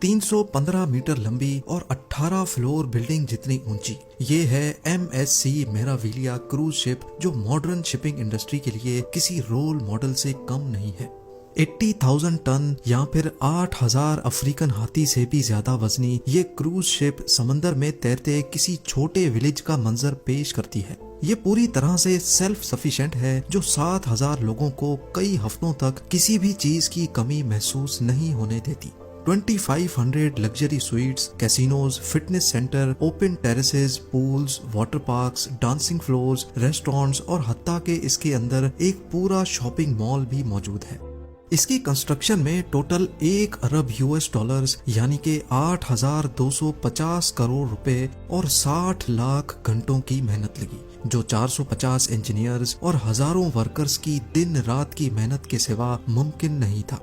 315 metre लंबी और 18 floor building जितनी ऊंची। ये है MSC मेराविलिया क्रूज शिप, जो मॉडर्न शिपिंग इंडस्ट्री के लिए किसी रोल मॉडल से कम नहीं है। 80,000 टन या फिर 8,000 अफ्रीकन हाथी से भी ज्यादा वजनी ये क्रूज शिप समंदर में तैरते किसी छोटे विलेज का मंजर पेश करती है। ये पूरी तरह से सेल्फ सफिशिएंट है, जो 7,000 लोगों को कई हफ्तों तक किसी भी चीज की कमी महसूस नहीं होने देती। 2500 luxury sweets, casinos, fitness centre, open terraces, pools, water parks, dancing floors, restaurants और हत्ता के इसके अंदर एक पूरा शॉपिंग मॉल भी मौजूद है। इसकी कंस्ट्रक्शन में टोटल 1 अरब US डॉलर्स यानी कि 8,250 करोड़ रुपए और 60 लाख घंटों की मेहनत लगी, जो 450 इंजीनियर्स और हजारों वर्कर्स की दिन रात की मेहनत के सिवा मुमकिन नहीं था।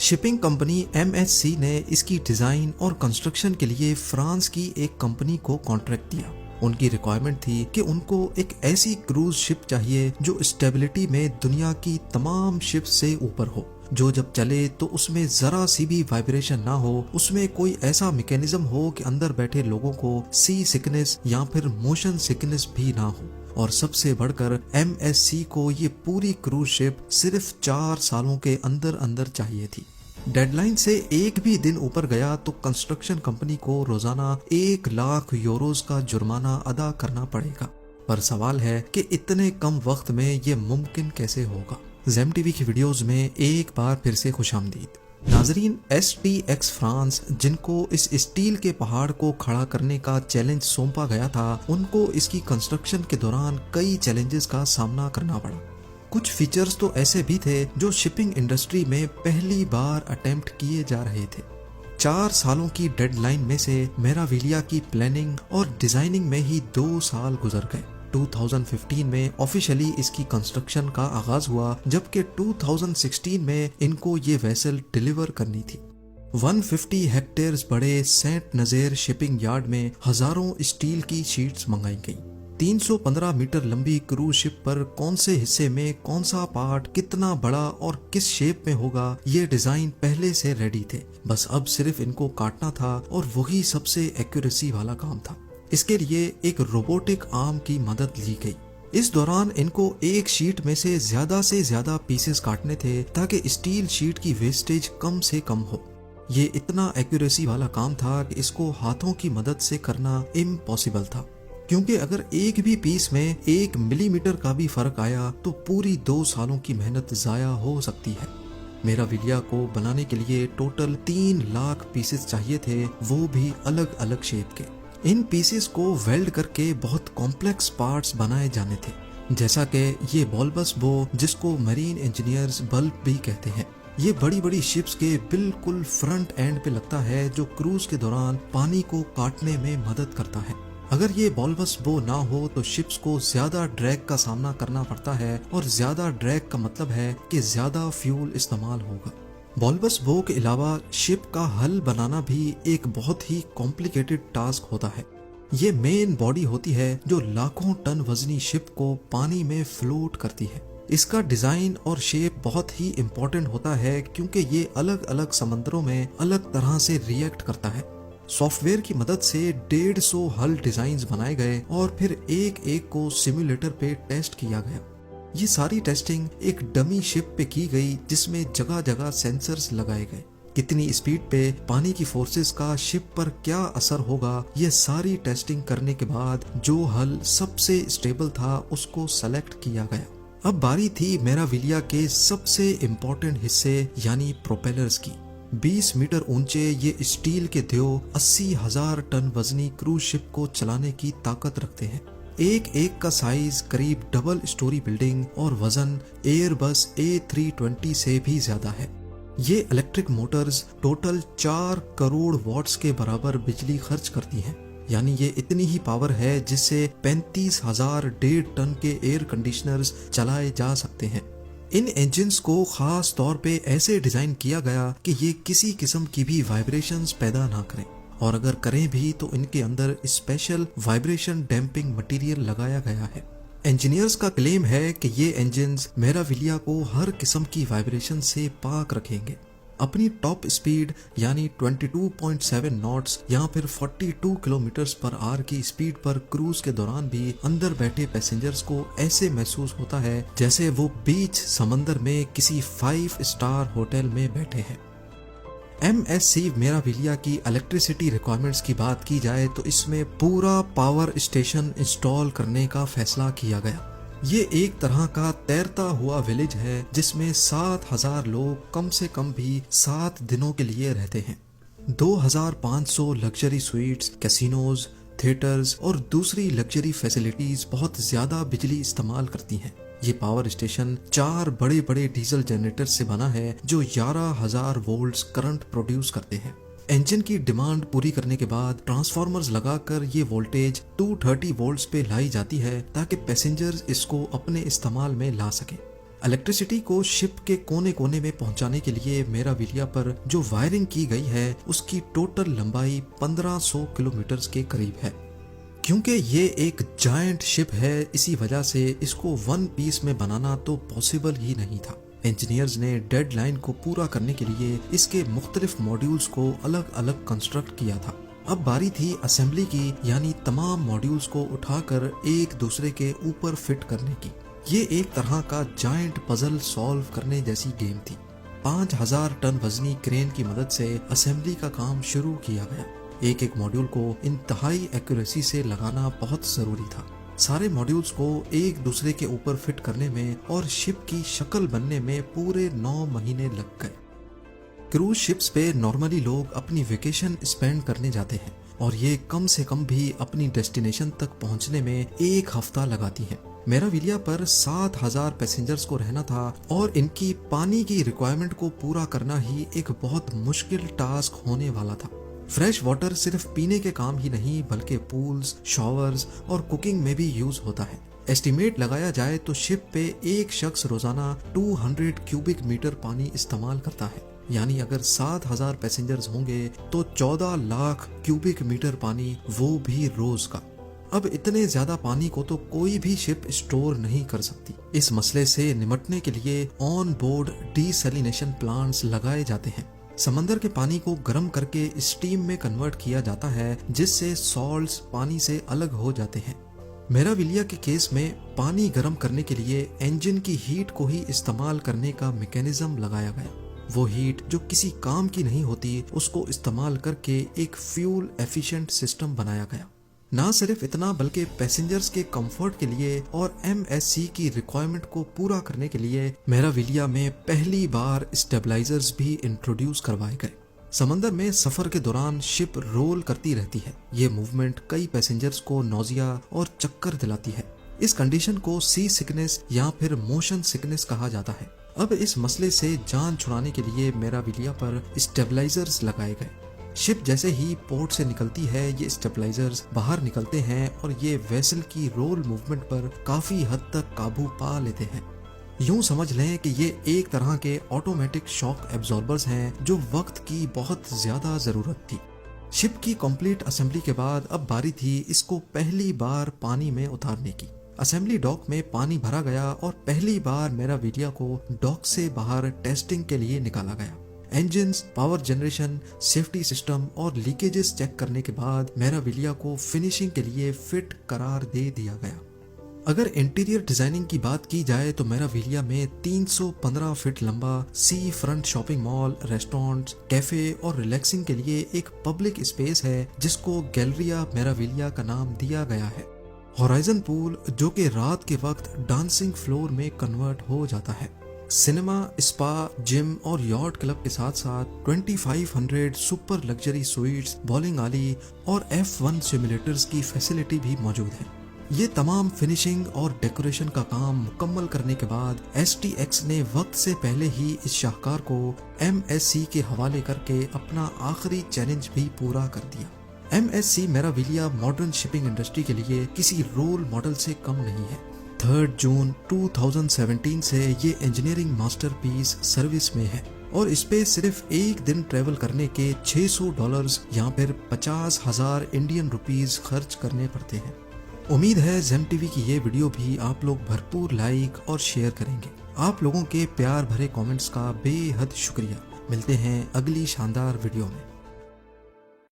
शिपिंग कंपनी MSC ने इसकी डिजाइन और कंस्ट्रक्शन के लिए फ्रांस की एक कंपनी को कॉन्ट्रैक्ट दिया। उनकी रिक्वायरमेंट थी कि उनको एक ऐसी क्रूज शिप चाहिए जो स्टेबिलिटी में दुनिया की तमाम शिप से ऊपर हो, जो जब चले तो उसमें जरा सी भी वाइब्रेशन ना हो, उसमें कोई ऐसा मैकेनिज्म हो कि अंदर बैठे लोगों को सी सिकनेस या फिर मोशन सिकनेस भी ना हो। और सबसे बढ़कर MSC को ये पूरी क्रूज शिप सिर्फ 4 सालों के अंदर अंदर चाहिए थी। डेडलाइन से एक भी दिन ऊपर गया तो कंस्ट्रक्शन कंपनी को रोजाना 1 लाख यूरोस का जुर्माना अदा करना पड़ेगा। पर सवाल है कि इतने कम वक्त में ये मुमकिन कैसे होगा। ज़ेम टीवी की वीडियोस में एक बार फिर से खुशामदीद। नाजरीन, STX फ्रांस, जिनको इस स्टील के पहाड़ को खड़ा करने का चैलेंज सौंपा गया था, उनको इसकी कंस्ट्रक्शन के दौरान कई चैलेंजेस का सामना करना पड़ा। कुछ फीचर्स तो ऐसे भी थे जो शिपिंग इंडस्ट्री में पहली बार अटेम्प्ट किए जा रहे थे। 4 सालों की डेडलाइन में से मेराविलिया की प्लानिंग और डिजाइनिंग में ही 2 साल गुजर गए। 2015 में ऑफिशियली इसकी कंस्ट्रक्शन का आगाज हुआ, जबकि 2016 में इनको ये वेसल डिलीवर करनी थी। 150 हेक्टेयर्स बड़े सेंट नज़ेर शिपिंग यार्ड में हजारों स्टील की शीट्स मंगाई गई। 315 मीटर लंबी क्रूज शिप पर कौन से हिस्से में कौन सा पार्ट कितना बड़ा और किस शेप में होगा, ये डिजाइन पहले से रेडी थे। बस अब सिर्फ इनको काटना था और वही सबसे एक्यूरेसी वाला काम था। इसके लिए एक रोबोटिक आर्म की मदद ली गई। इस दौरान इनको एक शीट में से ज्यादा पीसेस काटने थे ताकि स्टील शीट की वेस्टेज कम से कम हो। ये इतना एक्यूरेसी वाला काम था कि इसको हाथों की मदद से करना इम्पॉसिबल था, क्योंकि अगर एक भी पीस में 1 मिलीमीटर का भी फर्क आया तो पूरी 2 सालों की मेहनत जाया हो सकती है। मेराविलिया को बनाने के लिए टोटल 3 लाख पीसेस चाहिए थे, वो भी अलग अलग शेप के। इन पीसेस को वेल्ड करके बहुत कॉम्प्लेक्स पार्ट्स बनाए जाने थे, जैसा कि ये बल्बस बो, जिसको मरीन इंजीनियर्स बल्ब भी कहते हैं। ये बड़ी बड़ी शिप्स के बिल्कुल फ्रंट एंड पे लगता है, जो क्रूज के दौरान पानी को काटने में मदद करता है। अगर ये बल्बस बो ना हो तो शिप्स को ज्यादा ड्रैग का सामना करना पड़ता है, और ज्यादा ड्रैग का मतलब है कि ज्यादा फ्यूल इस्तेमाल होगा। बल्बस बो के अलावा शिप का हल बनाना भी एक बहुत ही कॉम्प्लिकेटेड टास्क होता है। ये मेन बॉडी होती है जो लाखों टन वजनी शिप को पानी में फ्लोट करती है। इसका डिजाइन और शेप बहुत ही इम्पोर्टेंट होता है, क्योंकि ये अलग अलग समंदरों में अलग तरह से रिएक्ट करता है। सॉफ्टवेयर की मदद से 150 हल डिजाइन बनाए गए और फिर एक एक को सिमुलेटर पे टेस्ट किया गया। ये सारी टेस्टिंग एक डमी शिप पे की गई, जिसमें जगह जगह सेंसर्स लगाए गए। कितनी स्पीड पे पानी की फोर्सेस का शिप पर क्या असर होगा, ये सारी टेस्टिंग करने के बाद जो हल सबसे स्टेबल था उसको सेलेक्ट किया गया। अब बारी थी मेराविलिया के सबसे इम्पोर्टेंट हिस्से यानी प्रोपेलर्स की। 20 मीटर ऊंचे ये स्टील के देव 80,000 टन वजनी क्रूज शिप को चलाने की ताकत रखते हैं। एक एक का साइज करीब डबल स्टोरी बिल्डिंग और वजन एयरबस A320 से भी ज्यादा है। ये electric motors total 4 crore watts के बराबर बिजली खर्च करती हैं। यानी ये इतनी ही पावर है जिससे 35,000 1.5 टन के एयर कंडीशनर्स चलाए जा सकते हैं। इन इंजन्स को खास तौर पे ऐसे डिजाइन किया गया कि ये किसी किस्म की भी वाइब्रेशंस पैदा ना करें, और अगर करें भी तो इनके अंदर स्पेशल वाइब्रेशन डैम्पिंग मटेरियल लगाया गया है। इंजीनियर्स का क्लेम है कि ये इंजन्स मेराविलिया को हर किस्म की वाइब्रेशन से पाक रखेंगे। अपनी टॉप स्पीड यानी 22.7 नॉट्स या फिर 42 किलोमीटर्स पर आवर की स्पीड पर क्रूज के दौरान भी अंदर बैठे पैसेंजर्स को ऐसे महसूस होता है जैसे वो बीच समंदर में किसी 5 स्टार होटल में बैठे हैं। MSC मेराविलिया की इलेक्ट्रिसिटी रिक्वायरमेंट्स की बात की जाए तो इसमें पूरा पावर स्टेशन इंस्टॉल करने का फैसला किया गया। ये एक तरह का तैरता हुआ विलेज है जिसमें 7,000 लोग कम से कम भी 7 दिनों के लिए रहते हैं। 2,500 लग्जरी स्वीट्स, कैसीनोज, थिएटर्स और दूसरी लग्जरी फैसिलिटीज बहुत ज्यादा बिजली इस्तेमाल करती हैं। ये पावर स्टेशन 4 बड़े बड़े डीजल जनरेटर से बना है जो 11,000 वोल्ट्स करंट प्रोड्यूस करते हैं। इंजन की डिमांड पूरी करने के बाद ट्रांसफार्मर्स लगाकर ये वोल्टेज 230 वोल्ट्स पे लाई जाती है ताकि पैसेंजर्स इसको अपने इस्तेमाल में ला सकें। इलेक्ट्रिसिटी को शिप के कोने कोने में पहुंचाने के लिए मेराविलिया पर जो वायरिंग की गई है उसकी टोटल लंबाई 1500 किलोमीटर के करीब है। क्योंकि ये एक जायंट शिप है, इसी वजह से इसको वन पीस में बनाना तो पॉसिबल ही नहीं था। इंजीनियर्स ने डेडलाइन को पूरा करने के लिए इसके मुख्तलिफ मॉड्यूल्स को अलग अलग कंस्ट्रक्ट किया था। अब बारी थी असेंबली की, यानी तमाम मॉड्यूल्स को उठाकर एक दूसरे के ऊपर फिट करने की। ये एक तरह का जायंट पजल सॉल्व करने जैसी गेम थी। 5,000 टन वजनी क्रेन की मदद से असेंबली का काम शुरू किया गया। एक एक मॉड्यूल को इंतहाई एक्यूरेसी से लगाना बहुत जरूरी था। सारे मॉड्यूल्स को एक दूसरे के ऊपर फिट करने में और शिप की शक्ल बनने में पूरे 9 महीने लग गए। क्रूज शिप्स पे नॉर्मली लोग अपनी वेकेशन स्पेंड करने जाते हैं और ये कम से कम भी अपनी डेस्टिनेशन तक पहुंचने में 1 हफ्ता लगाती हैं। मेराविलिया पर 7,000 पैसेंजर्स को रहना था और इनकी पानी की रिक्वायरमेंट को पूरा करना ही एक बहुत मुश्किल टास्क होने वाला था। फ्रेश वाटर सिर्फ पीने के काम ही नहीं बल्कि पूल्स, शॉवर्स और कुकिंग में भी यूज होता है। एस्टिमेट लगाया जाए तो शिप पे एक शख्स रोजाना 200 क्यूबिक मीटर पानी इस्तेमाल करता है, यानी अगर 7,000 पैसेंजर्स होंगे तो 14 लाख क्यूबिक मीटर पानी, वो भी रोज का। अब इतने ज्यादा पानी को तो कोई भी शिप स्टोर नहीं कर सकती। इस मसले से निपटने के लिए ऑन बोर्ड डीसैलिनेशन प्लांट्स लगाए जाते हैं। समंदर के पानी को गर्म करके स्टीम में कन्वर्ट किया जाता है जिससे सॉल्ट्स पानी से अलग हो जाते हैं। मेराविलिया के केस में पानी गर्म करने के लिए इंजन की हीट को ही इस्तेमाल करने का मैकेनिज्म लगाया गया। वो हीट जो किसी काम की नहीं होती उसको इस्तेमाल करके एक फ्यूल एफिशिएंट सिस्टम बनाया गया। ना सिर्फ इतना बल्कि पैसेंजर्स के कंफर्ट के लिए और MSC की रिक्वायरमेंट को पूरा करने के लिए मेराविलिया में पहली बार स्टेबलाइजर्स भी इंट्रोड्यूस करवाए गए। समंदर में सफर के दौरान शिप रोल करती रहती है। ये मूवमेंट कई पैसेंजर्स को नौजिया और चक्कर दिलाती है। इस कंडीशन को सी सिकनेस या फिर मोशन सिकनेस कहा जाता है। अब इस मसले से जान छुड़ाने के लिए मेराविलिया पर स्टेबलाइजर्स लगाए गए। शिप जैसे ही पोर्ट से निकलती है ये स्टेबलाइजर्स बाहर निकलते हैं और ये वेसल की रोल मूवमेंट पर काफी हद तक काबू पा लेते हैं। यूं समझ लें कि ये एक तरह के ऑटोमेटिक शॉक एब्जॉर्बर्स हैं जो वक्त की बहुत ज्यादा जरूरत थी। शिप की कंप्लीट असेंबली के बाद अब बारी थी इसको पहली बार पानी में उतारने की। असेंबली डॉक में पानी भरा गया और पहली बार मेराविलिया को डॉक से बाहर टेस्टिंग के लिए निकाला गया। Engines, power generation, safety system और लीकेजेस चेक करने के बाद मेराविलिया को फिनिशिंग के लिए फिट करार दे दिया गया। अगर इंटीरियर डिजाइनिंग की बात की जाए तो मेराविलिया में 315 फीट लंबा seafront shopping mall, restaurants, cafe और रिलैक्सिंग के लिए एक पब्लिक स्पेस है जिसको गैलरिया मेराविलिया का नाम दिया गया है। होराइजन पूल जो कि रात के वक्त डांसिंग फ्लोर में कन्वर्ट हो जाता है। सिनेमा, स्पा, जिम और यॉट क्लब के साथ साथ 2500 सुपर लग्जरी स्वीट्स, बॉलिंग आली और F1 सिमुलेटर्स की फैसिलिटी भी मौजूद है। ये तमाम फिनिशिंग और डेकोरेशन का काम मुकम्मल करने के बाद STX ने वक्त से पहले ही इस शाहकार को MSC के हवाले करके अपना आखिरी चैलेंज भी पूरा कर दिया। MSC मेराविलिया मॉडर्न शिपिंग इंडस्ट्री के लिए किसी रोल मॉडल से कम नहीं है। 3 जून 2017 से ये इंजीनियरिंग मास्टरपीस सर्विस में है और इस पे सिर्फ एक दिन ट्रेवल करने के $600 या फिर 50,000 इंडियन रुपीस खर्च करने पड़ते हैं। उम्मीद है जेम टीवी की ये वीडियो भी आप लोग भरपूर लाइक और शेयर करेंगे। आप लोगों के प्यार भरे कमेंट्स का बेहद शुक्रिया। मिलते हैं अगली शानदार वीडियो में।